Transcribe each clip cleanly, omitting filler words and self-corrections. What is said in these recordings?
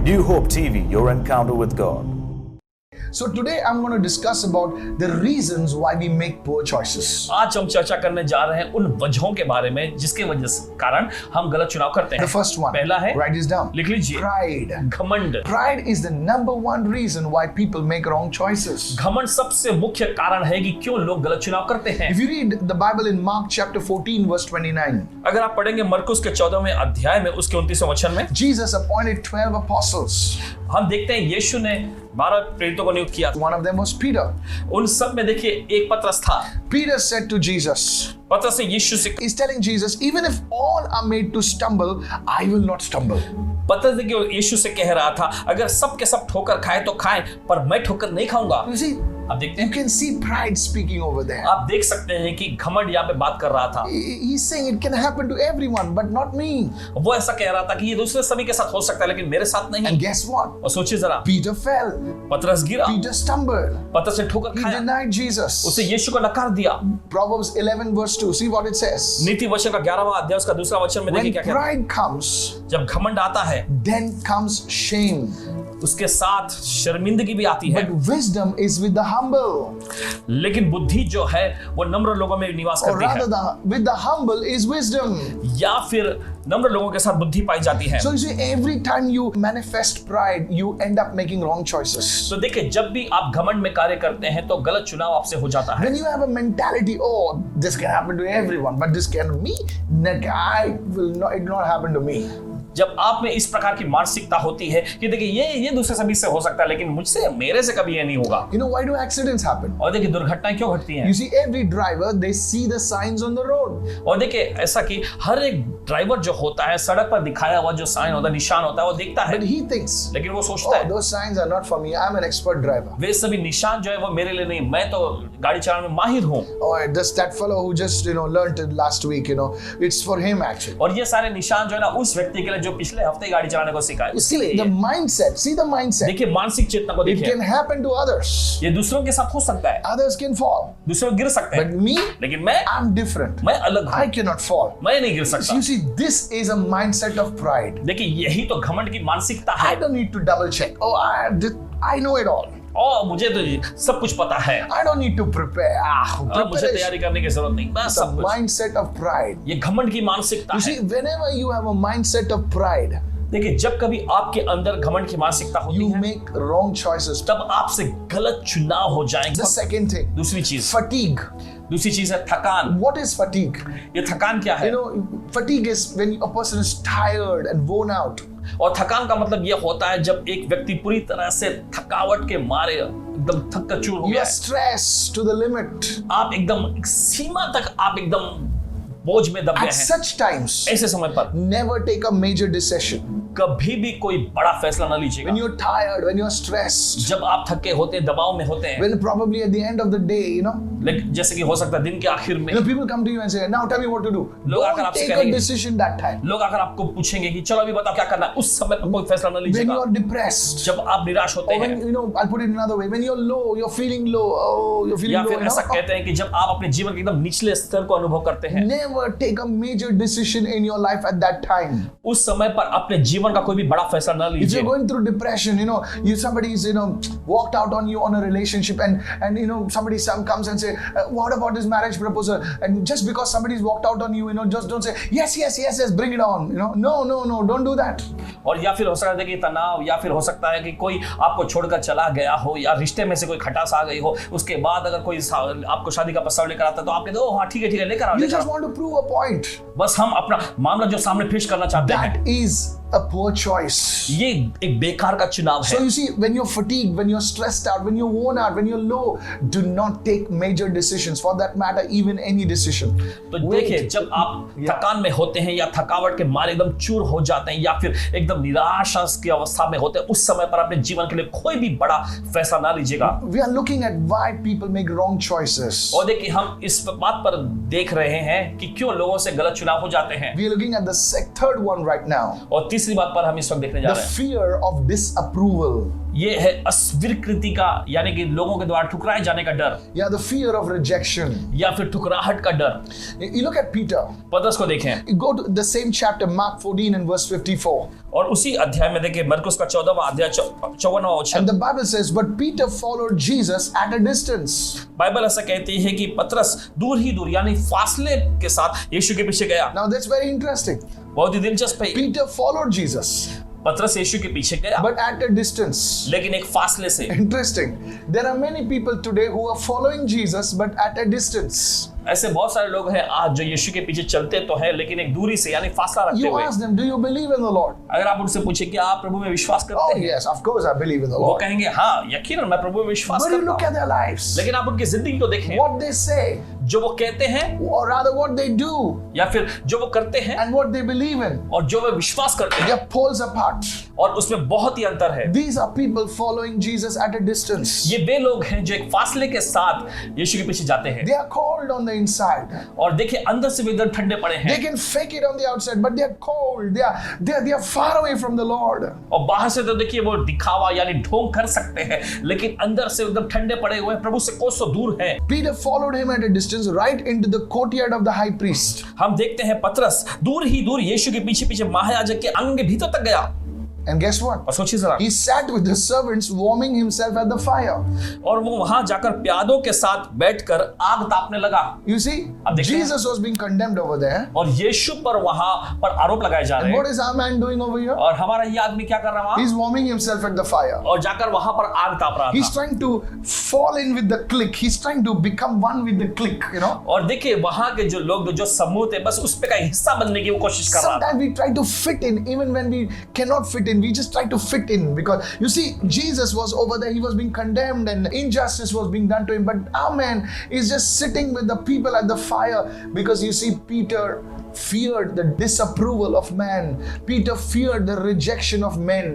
New Hope TV, your encounter with God. So today I'm going to discuss about the reasons why we make poor choices. आज हम चर्चा करने जा रहे हैं उन वजहों के बारे में जिसके वजह से कारण हम गलत चुनाव करते हैं। The first one. पहला है, write this down. लिख लीजिए, Pride. घमंड। Pride is the number one reason why people make wrong choices. घमंड सबसे मुख्य कारण है कि क्यों लोग गलत चुनाव करते हैं। If you read the Bible in Mark chapter 14 verse 29, अगर आप पढ़ेंगे मरकुस के 14वें अध्याय में उसके 29वें वचन में Jesus appointed 12 apostles. हम देखते हैं यीशु ने 12 प्रेरितों को नियुक्त किया। One of them was Peter. उन सब में देखिए एक पतरस था। Peter said to Jesus, पतरस ने यीशु से, he's telling Jesus, even if all are made to stumble, I will not stumble. पतरस देखिए यीशु से कह रहा था, अगर सब के सब ठोकर खाए तो खाएं, पर मैं ठोकर नहीं खाऊंगा। You see, आप देखते you हैं, can see pride speaking over there. आप देख सकते हैं कि घमंड यहाँ पे बात कर रहा था। He's saying it can happen to everyone, but not me. वो ऐसा कह रहा था कि ये दूसरे सभी के साथ हो सकता है लेकिन मेरे साथ नहीं। And guess what? और सोचिए जरा, Peter fell. पतरस गिरा, Peter stumbled. पतरस ने ठोकर He खाया, denied Jesus. उसे यीशु को नकार दिया। Proverbs 11 verse 2. See what it says. नीति वचन का 11वां अध्याय उसका दूसरा वचन में देखिए When क्या कहता है। pride comes, जब घमंड आता है, then comes shame. उसके साथ शर्मिंदगी भी आती है। But wisdom is with the humble. लेकिन बुद्धि जो है वो नम्र लोगों में निवास Or करती है, rather, with the humble is wisdom. या फिर नम्र लोगों के साथ बुद्धि पाई जाती है। So you see, every time you manifest pride, you end up making wrong choices. तो देखिए, जब भी आप घमंड में कार्य करते हैं तो गलत चुनाव आपसे हो जाता है। When you have a mentality, oh, this can happen to everyone, but this can me, it will not happen to me. जब आप में इस प्रकार की मानसिकता होती है कि देखिए ये दूसरे सभी से हो सकता है लेकिन मुझसे मेरे से कभी ये नहीं होगा। You know why do accidents happen? और देखिए दुर्घटनाएं क्यों घटती हैं? You see, every driver, they see the signs on the road. और देखिए ऐसा कि हर एक ड्राइवर जो होता है सड़क पर दिखाया हुआ जो साइन होता है, निशान होता है, वो देखता है। But he thinks, लेकिन वो सोचता है, those signs are not for me. I'm an expert driver. वे सभी निशान जो है वो मेरे लिए नहीं, मैं तो गाड़ी चलाने में माहिर हूँ। Or just that fellow who just learned it last week, it's for him actually. और ये सारे निशान जो है ना उस व्यक्ति के लिए जो पिछले हफ्ते गाड़ी चलाने को सीखा है, उसके See लिए। the mindset. See the mindset. देखिए मानसिक चेतना को It देखिए, can happen to others. ये दूसरों के साथ हो सकता है, Others can fall. दूसरे गिर सकते But हैं, me, लेकिन मैं I'm different. मैं अलग I हूँ, cannot fall. मैं नहीं गिर सकता। You see, this is a mindset of pride. देखिए यही तो घमंड की मानसिकता I है। don't need to double check. Oh, I know it all. और मुझे तो सब कुछ पता है, I don't need to prepare. मुझे Preparation. तैयारी करने की जरूरत नहीं, बस It's a सब कुछ। mindset of pride. ये घमंड की मानसिकता You है। see, whenever you have a mindset of pride, देखिए जब कभी आपके अंदर घमंड की मानसिकता होती you है make wrong choices. तब आपसे गलत चुनाव हो जाएंगे। The second thing, दूसरी चीज है थकान। What is fatigue? ये थकान क्या है? Fatigue is when a person is tired and worn out. और थकान का मतलब ये होता है जब एक व्यक्ति पूरी तरह से थकावट के मारे एकदम थक कर चूर हो You गया are है। stressed to the limit. आप एकदम एक सीमा तक आप एकदम बोझ में दब गए At हैं। such times, ऐसे समय पर never take a major decision. कभी भी कोई बड़ा फैसला न लीजिएगा। When you're tired, when you're stressed, जब आप थके होते हैं, दबाव में होते हैं, when probably at the end of the day, लेकिन जैसे कि हो सकता है दिन के आखिर में people come to you and say, now tell me what to do. लोग आकर Don't आपसे take a कहेंगे, decision that time. लोग आकर आपको पूछेंगे कि चलो अभी बताओ क्या करना है, उस समय पर कोई फैसला न When लीजिएगा। you're depressed, जब आप निराश होते or when, हैं, I'll put it another way, when you're low, you're feeling low, you're feeling या low, फिर ऐसा कहते हैं कि जब आप अपने जीवन के एकदम निचले स्तर को अनुभव करते हैं, never take a major decision in your life at that time. उस समय पर अपने जीवन का कोई भी बड़ा फैसला न If you're लीजिए। going through depression, somebody's walked out on you on a relationship, and somebody comes and say, what about this marriage proposal? And just because somebody's walked out on you, just don't say yes, bring it on. No, don't do that. और या फिर हो सकता है कि तनाव, या फिर हो सकता है कि कोई आपको छोड़कर चला गया हो, या रिश्ते में से कोई खटास आ गई हो, उसके बाद अगर कोई आपको शादी का प्रस्ताव लेकर आता है तो आप कहते हो हाँ ठीक है लेकर आओ। You just want to prove a point. बस हम अपना मामला जो सामने पेश करना चाहते हैं, That is a poor choice. ये एक बेकार का चुनाव है। So you see, when you're fatigued, when you're stressed out, when you're worn out, when you're low, do not take major decisions. For that matter, even any decision. तो देखिए जब आप थकान में होते हैं या थकावट के मारे एकदम चूर हो जाते हैं या फिर एकदम निराशा की अवस्था में होते हैं, उस समय पर अपने जीवन के लिए कोई भी बड़ा फैसला ना लीजिएगा। We are looking at why people make wrong choices. और देखिए हम इस बात पर देख रहे हैं कि क्यों लोगों से गलत चुनाव हो जाते हैं। We are looking at the third one right now. और तीसरी बात पर हम इस वक्त देखने जा the रहे हैं, fear of disapproval. ये है अस्वीकृति का, यानी कि लोगों के द्वारा ठुकराए जाने का डर, Yeah, the fear of rejection. या फिर ठुकराहट का डर। You look at Peter. पतरस को देखें, You go to the same chapter, Mark 14 and verse 54. और उसी अध्याय में देखिए मरकुस का 14वां अध्याय 54वां वचन। And the Bible says, but Peter followed Jesus at a distance. Bible ऐसा कहती है कि पतरस दूर ही दूर यानी फासले के साथ यीशु के पीछे गया। Now that's very interesting. बहुत ही दिलचस्प है। Peter followed Jesus, पतरस यीशु के पीछे गया, but at a distance. लेकिन एक फासले से। Interesting. There are many people today who are following Jesus, but at a distance. ऐसे बहुत सारे लोग हैं आज जो यीशु के पीछे चलते तो हैं, लेकिन एक दूरी से यानी फासला रखते You हुए। ask them, do you believe in the Lord? अगर आप उनसे पूछे कि आप प्रभु में विश्वास Oh करते हैं, yes, of course I believe in the वो Lord. कहेंगे हाँ यकीनन मैं प्रभु में विश्वास But you करता look हूँ। at their lives, लेकिन आप उनकी जिंदगी को देखें, what they say, जो वो कहते हैं or rather what they do, या फिर जो वो करते हैं and what they believe in. और जो वे विश्वास करते हैं, They are poles apart. और उसमें बहुत ही अंतर है। These are people following Jesus at a distance. ये वे लोग हैं जो एक फासले के साथ यीशु के पीछे जाते हैं, They are cold on the inside. और देखिए अंदर से वे इधर ठंडे पड़े They हैं, can fake it on the outside, but they are cold. They are far away from the Lord. और बाहर से तो देखिए वो दिखावा यानी ढोंग कर सकते हैं, लेकिन अंदर से एकदम ठंडे पड़े हुए हैं, प्रभु से कोसों दूर हैं। Peter followed him at a distance right into the courtyard of the high priest. हम देखते हैं पतरस दूर ही दूर यीशु के पीछे पीछे महायाजक के आंगन के भीतर तक गया, And guess what? और सोचिए जरा, He sat with the servants warming himself at the fire. और वो वहां जाकर प्यादों के साथ बैठकर आग तापने लगा। You see, अब देखते हैं। Jesus was being condemned over there. और यीशु पर वहां पर आरोप लगाए जा रहे And what हैं, is our man doing over here? और हमारा ये आदमी क्या कर रहा है He's warming himself at the fire. वहां, और जाकर वहां पर आग ताप रहा He's था। trying to fall in with the clique. He's trying to become one with the clique, you know. और देखिए वहां के जो लोग जो समूह थे बस उस पे का हिस्सा बनने की वो कोशिश कर रहा था। Sometimes we try to fit in even when we cannot fit in. We just try to fit in because you see, Jesus was over there. He was being condemned and injustice was being done to him. But our man is just sitting with the people at the fire because you see, Peter feared the disapproval of man. Peter feared the rejection of men.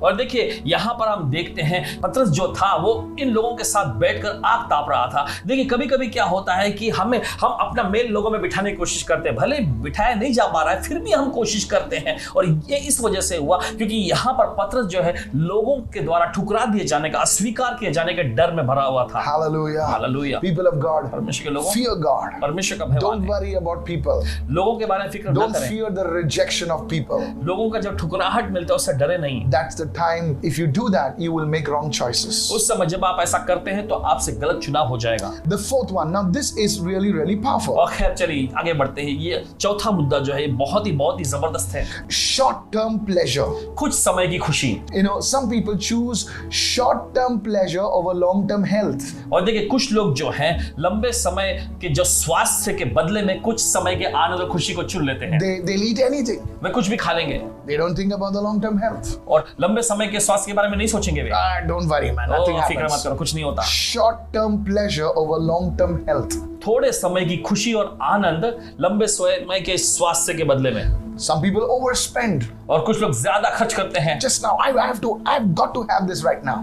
और देखिए यहाँ पर हम देखते हैं पतरस जो था वो इन लोगों के साथ बैठकर आग ताप रहा था। देखिए कभी कभी क्या होता है कि हम अपना मेल लोगों में बिठाने की कोशिश करते हैं, भले बिठाया नहीं जा पा रहा है फिर भी हम कोशिश करते हैं, और ये इस वजह से हुआ क्योंकि यहाँ पर पतरस जो है लोगों के द्वारा ठुकरा दिए जाने का, अस्वीकार किए जाने के डर में भरा हुआ था। Hallelujah. Hallelujah. People of God, परमेश्वर के लोगों, fear God. परमेश्वर का भय Don't माने। worry about people. लोगों के बारे में फिक्र न Don't करें। fear the rejection of people. लोगों का जब ठुकराहट मिलता है उससे डरे नहीं। That's the time, if you do that, you will make wrong choices. उस समय जब आप ऐसा करते हैं तो आपसे गलत चुनाव हो जाएगा। The fourth one, now this is really, really powerful. और खैर चलिए आगे बढ़ते हैं। ये चौथा मुद्दा जो है ये बहुत ही जबरदस्त है। Short-term pleasure. कुछ समय की खुशी। You know, some people choose short-term pleasure over long-term health. और देखिए कुछ लोग जो हैं लंबे समय के जो स्वास्थ्य के बदले में कुछ समय के आनंद और खुशी को चुन लेते हैं। They'll eat anything. वे कुछ भी खा लेंगे They don't think about the long-term health. और लंबे समय के स्वास्थ्य के बारे में नहीं सोचेंगे वे। Don't worry, man. Nothing फिक्र मत happens. करो, कुछ नहीं होता। Short-term pleasure over long-term health. थोड़े समय की खुशी और आनंद लंबे समय के स्वास्थ्य के बदले में। Some people overspend. और कुछ लोग ज्यादा खर्च करते हैं। Just now, I've got to have this right now.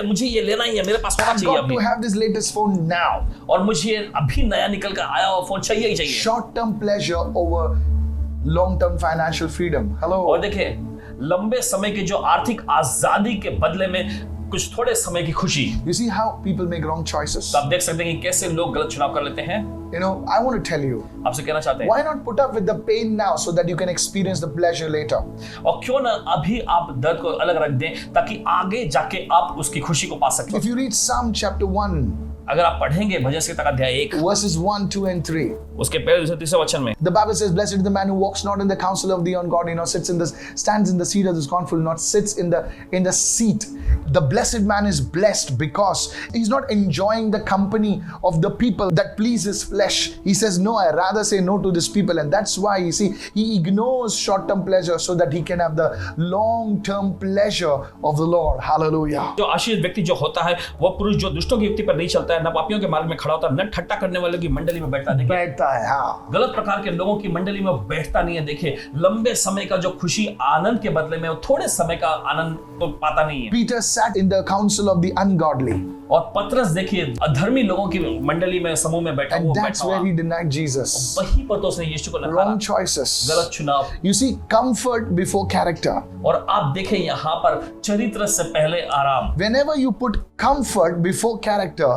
मुझे ये लेना ही है, मेरे पास होना I've चाहिए got अभी, to have this latest phone now. और मुझे अभी नया निकल कर आया हुआ फोन चाहिए ही चाहिए। Short-term pleasure over long-term financial freedom. Hello. और देखिए लंबे समय के जो आर्थिक आजादी के बदले में कुछ थोड़े समय की खुशी। You see how people make wrong choices? तो आप देख सकते हैं कि कैसे लोग गलत चुनाव कर लेते हैं। You know, I want to tell you, आपसे कहना चाहते हैं why not put up with the pain now so that you can experience the pleasure later? और क्यों ना अभी आप दर्द को अलग रख दें ताकि आगे जाके आप उसकी खुशी को पा सकें। If you read Psalm chapter 1, अगर आप पढ़ेंगे भजन संहिता अध्याय 1 verses 1, 2, and 3, उसके पहले दूसरे तीसरे वचन में the Bible says, "Blessed is the man who walks not in the counsel of the ungodly, nor stands in the seat of the scornful, not sits in the seat." The blessed man is blessed because he's not enjoying the company of the people that please his flesh. He says, "No, I rather say no to these people," and that's why you see he ignores short-term pleasure so that he can have the long-term pleasure of the Lord. Hallelujah. जो आशीष व्यक्ति जो होता है वो पुरुष जो दुष्टों की युक्ति पर नहीं चलता है, न पापियों के मार्ग में खड़ा होता है, न ठट्टा करने वालों की मंडली में बैठता है। बैठता है, हाँ। गलत प्रकार के लोगों की मंडली में बैठता नहीं है। देखिए लंबे समय का जो खुशी आनंद के बदले में वो थोड़े समय का आनंद तो पाता नहीं है। Peter sat in the council of the ungodly. और पतरस देखिए अधर्मी लोगों की मंडली में समूह में बैठा And हुआ that's बैठा where हुआ। he denied Jesus. वहीं पर तो उसने यीशु को नकारा। Wrong choices. गलत चुनाव। You see, comfort before character. और आप देखें यहाँ पर चरित्र से पहले आराम। Whenever you put comfort before character,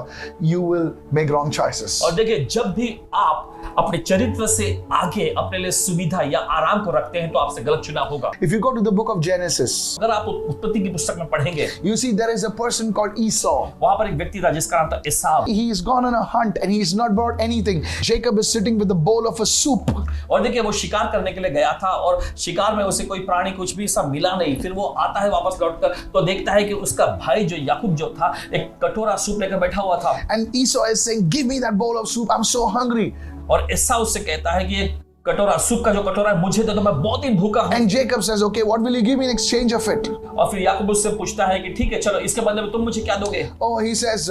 you will make wrong choices. और देखिए जब भी आप अपने चरित्र से आगे अपने लिए सुविधा या आराम को रखते हैं तो आपसे गलत चुनाव होगा। If you go to the book of Genesis, अगर आप उत्पत्ति की पुस्तक में पढ़ेंगे, you see there is a person called Esau. वहां पर एक व्यक्ति था जिसका नाम था एसाव। He's gone on a hunt and he's not brought anything. Jacob is sitting with a bowl of a soup. और देखिए वो शिकार करने के लिए गया था और शिकार में उसे कोई प्राणी कुछ भी सब मिला नहीं। फिर वो आता है वापस लौटकर तो देखता है कि उसका भाई जो याकूब जो था एक कटोरा सूप लेकर बैठा हुआ था। And Esau is saying, give me that bowl of soup. I'm so hungry. और एसाव उससे कहता है कि ये कटोरा सूप का जो कटोरा है मुझे दे दो, मैं बहुत ही भूखा हूं। And Jacob says, okay, what will you give me in exchange of it? और फिर याकूब उससे पूछता है कि ठीक है चलो इसके बदले में तुम मुझे क्या दोगे? Oh, he says,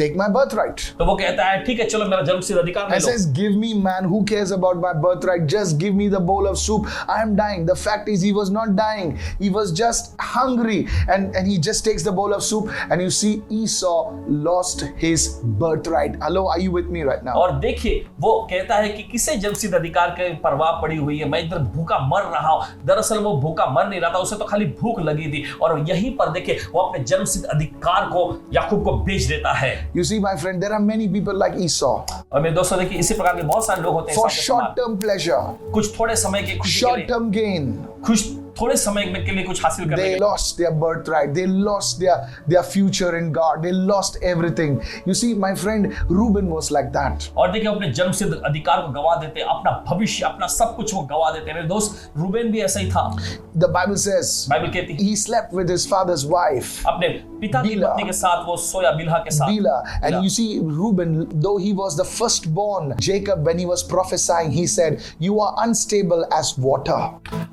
take my birthright. तो वो कहता है ठीक है चलो मेरा जन्मसिद्ध अधिकार ले And low. says, give me, man, who cares about my birthright? Just give me the bowl of soup. I am dying. The fact is, he was not dying. He was just hungry. And he just takes the bowl of soup. And you see, Esau lost his birthright. Hello, are you with me right now? और देखिए वो कहता है कि किसे जन्मसिद्ध अधिकार के परवाह पड़ी हुई है, मैं इधर भूखा मर रहा हूं। दरअसल वो भूखा मर नहीं रहा था, उसे तो खाली भूख लगी थी। और यहीं पर देखिए वो अपने जन्मसिद्ध अधिकार को याकूब को बेच देता है। You see, my friend, there are many people like Esau. और मेरे दोस्तों देखिए इसी प्रकार के बहुत सारे लोग होते हैं For इस बात के short-term pleasure, समान। कुछ थोड़े समय की खुशी के लिए, short-term gain, थोड़े समय के लिए कुछ हासिल करने के they लिए lost their birthright. They lost their future in God. They lost everything. You see, my friend, Reuben was like that. और देखिए अपने जन्मसिद्ध अधिकार को गवा देते, अपना भविष्य अपना सब कुछ वो गवा देते। मेरे दोस्त रूबेन भी ऐसा ही था। The Bible says बाइबल कहती है he slept with his father's wife, अपने पिता की बिल्हा। पत्नी के साथ वो सोया बिल्हा के साथ। Bilhah. Bilha. And you see, Reuben, though he was the firstborn, Jacob, when he was prophesying, he said, "You are unstable as water."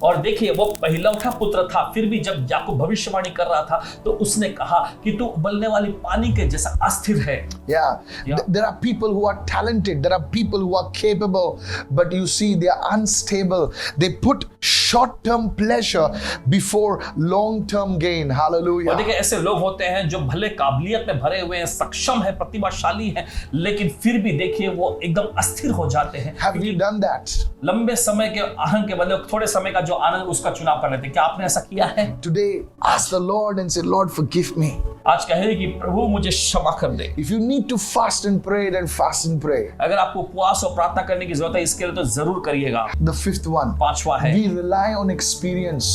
और देखिए वो पहलौठा पुत्र था, फिर भी जब याकूब भविष्यवाणी कर रहा था तो उसने कहा कि तू उबलने वाली पानी के जैसा अस्थिर है। Yeah. Yeah. There are people who are talented. There are people who are capable, but you see, they are unstable. They put short-term pleasure before long-term gain. और Hallelujah. देखिए ऐसे लोग होते हैं जो भले काबिलियत में भरे हुए हैं, सक्षम है, प्रतिभाशाली हैं, लेकिन फिर भी देखिए वो एकदम अस्थिर हो जाते हैं। Have you done that? लंबे समय के आनंद के बदले थोड़े समय का जो आनंद उसका चुनाव कर लेते हैं। क्या आपने ऐसा किया है? Today, ask the Lord and say, Lord, forgive me. आज कहे कि प्रभु मुझे क्षमा कर दे। If you need to fast and pray, then fast and pray. अगर आपको उपवास और प्रार्थना करने की जरूरत है इसके लिए तो जरूर करिएगा। The fifth one. पांचवा है We rely on experience.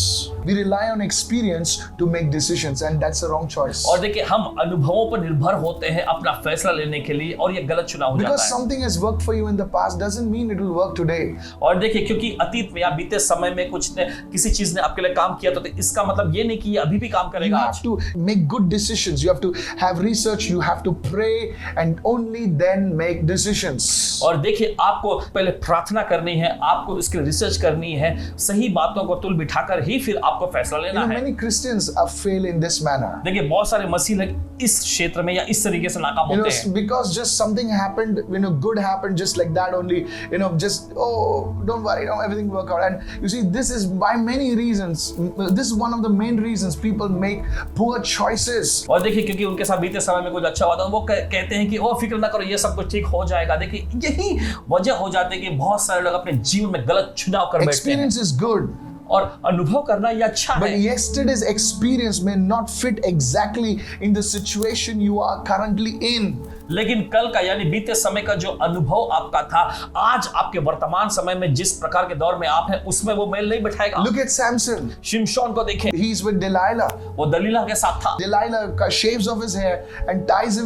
We rely on experience to make decisions, and that's a wrong choice. और देखिए हम अनुभवों पर निर्भर होते हैं अपना फैसला लेने के लिए और ये गलत चुनाव हो Because जाता है। something has worked for you in the past doesn't mean it will work today. और देखिए क्योंकि अतीत में या बीते समय में कुछ ने किसी चीज ने आपके लिए काम किया तो इसका मतलब ये नहीं कि ये अभी भी काम You करेगा have आज। to make good decisions. You have to have research. You have to pray, and only then make decisions. और देखिए आपको पहले प्रार्थना करनी है, आपको इसके लिए रिसर्च करनी है, सही बातों को तुल बिठाकर ही फिर आपको फैसला You लेना know, है। many Christians fail in this manner. देखिए बहुत सारे मसीह लोग इस क्षेत्र में या इस तरीके से नाकाम You know, होते हैं। because just something happened, good happened just like that only, just, oh, don't worry, everything will work out. And you see, this is by many reasons. This is one of the main reasons people make poor choices. और देखिए क्योंकि उनके साथ बीते समय में कुछ अच्छा हुआ था वो कहते हैं कि ओ फिक्र ना करो ये सब कुछ ठीक हो जाएगा। देखिए यही वजह हो जाती है कि बहुत सारे लोग अपने जीवन में गलत चुनाव कर बैठते हैं। Experience is good. और अनुभव करना ये अच्छा But है, yesterday's experience may not fit exactly in the situation you are currently in. लेकिन कल का यानी बीते समय का जो अनुभव आपका था आज आपके वर्तमान समय में जिस प्रकार के दौर में आप हैं उसमें वो मेल नहीं बैठाएगा। Look at Samson. शिमशोन को देखें, He's with Delilah. वो दलीला के साथ था। Delilah shaves off his hair and ties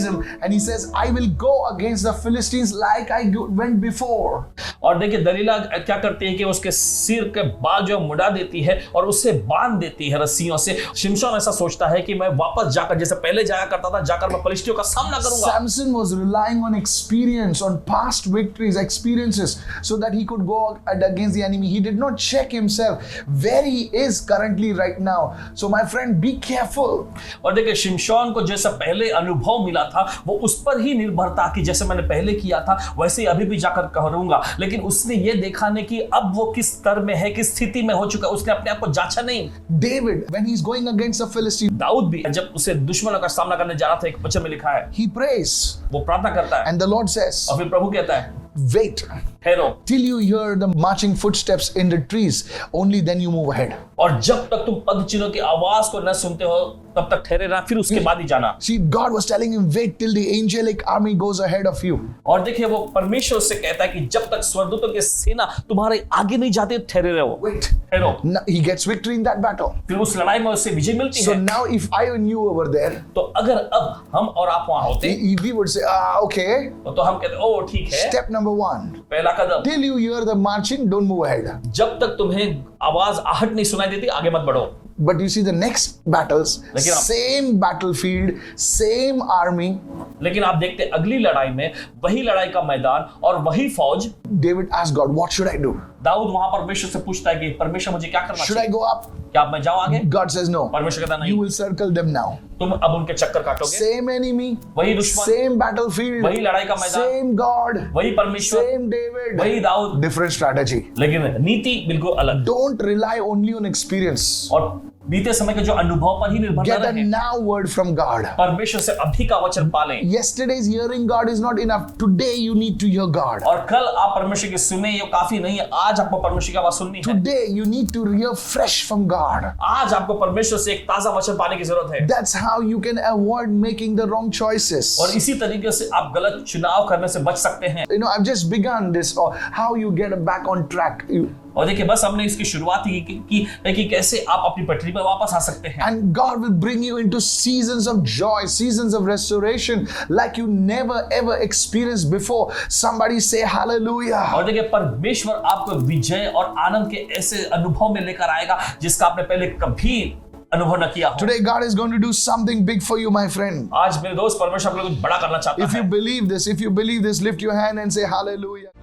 him, and he says, "I will go against the Philistines like I went before." और देखिए दलीला क्या करती है कि उसके सिर के बाल जो मुड़ा देती है और उसे बांध देती है रस्सियों से। शिमशोन ऐसा सोचता है कि मैं वापस जाकर जैसे पहले जाया करता था जाकर मैं फलिस्तियों का सामना सामना करूंगा। Samson was relying on experience, on past victories, experiences, so that he could go against the enemy. He did not check himself where he is currently right now. So my friend, be careful. और देखिए शिमशोन को जैसा पहले अनुभव मिला था वो उस पर ही निर्भर था कि जैसे मैंने पहले किया था वैसे ही अभी भी जाकर करूंगा, लेकिन उसने ये देखा नहीं कि अब वो किस स्तर में है, किस स्थिति में हो चुका है, उसने अपने आप को जांचा नहीं। David, when he's going against the Philistine, Dawood भी जब उसे दुश्मनों का सामना करने जा रहा था, एक वचन में लिखा है he prays, वो प्रार्थना करता है and the Lord says, और फिर प्रभु कहता है wait ठहरो, till you hear the marching footsteps in the trees, only then you move ahead. और जब तक तुम पदचिन्हों की आवाज को न सुनते हो तब तक ठहरे रहा, फिर उसके बाद ही जाना। See, God was telling him, wait till the angelic army goes ahead of you. और देखिए वो परमेश्वर से कहता है कि जब तक स्वर्गदूतों की सेना तुम्हारे आगे नहीं जाते ठहरे रहो, Wait. ठहरो। Now, he gets victory in that battle. फिर उस लड़ाई में उससे विजय मिलती So है। now if I and you over there, तो अगर अब हम और आप वहां होते we would say, okay, तो हम कहते ओ ठीक है, step number 1, पहला कदम, till you hear the marching, don't move ahead. जब तक तुम्हें आवाज आहट नहीं सुनाई देती आगे मत बढ़ो। But you see the next battles, लेकिन आप- same battlefield, same army, लेकिन आप देखते अगली लड़ाई में वही लड़ाई का मैदान और वही फौज। David asked God, what should I do? Dawood वहां परमेश्वर से पूछता है कि परमेश्वर मुझे क्या करना Should I चाहिए, go up? क्या अब मैं जाऊं आगे? God says no. परमेश्वर कहता You नहीं, will circle them now. तुम अब उनके चक्कर काटोगे। Same enemy, वही दुश्मन, same battlefield, वही लड़ाई का मैदान, same God, वही परमेश्वर, same David, वही दाऊद, different strategy. लेकिन नीति बिल्कुल अलग। Don't rely only on experience. और बीते समय के जो अनुभव पर ही निर्भर न Get a रहे, now word from God. परमेश्वर से अभी का वचन पालें। Yesterday's hearing God is not enough. Today you need to hear God. और कल आप परमेश्वर की सुने ये काफी नहीं है, आज आपको परमेश्वर की आवाज सुननी है। Today you need to hear fresh from God. आज आपको परमेश्वर से एक ताजा वचन पाने की जरूरत है। That's how you can avoid making the wrong choices. और इसी तरीके से आप गलत चुनाव करने से बच सकते हैं। You know, I've just begun this, or how you get back on track. और देखिए बस हमने इसकी शुरुआत ही कि कैसे आप अपनी पटरी पर वापस आ सकते हैं। And God will bring you into seasons of joy, seasons of restoration, like you never ever experienced before. Somebody say hallelujah. और देखिए परमेश्वर आपको विजय और आनंद के ऐसे अनुभव में लेकर आएगा जिसका आपने पहले कभी अनुभव न किया हो। Today God is going to do something big for you, my friend. आज मेरे दोस्त परमेश्वर आपके लिए कुछ बड़ा करना चाहता If है। you believe this, lift your hand and say hallelujah.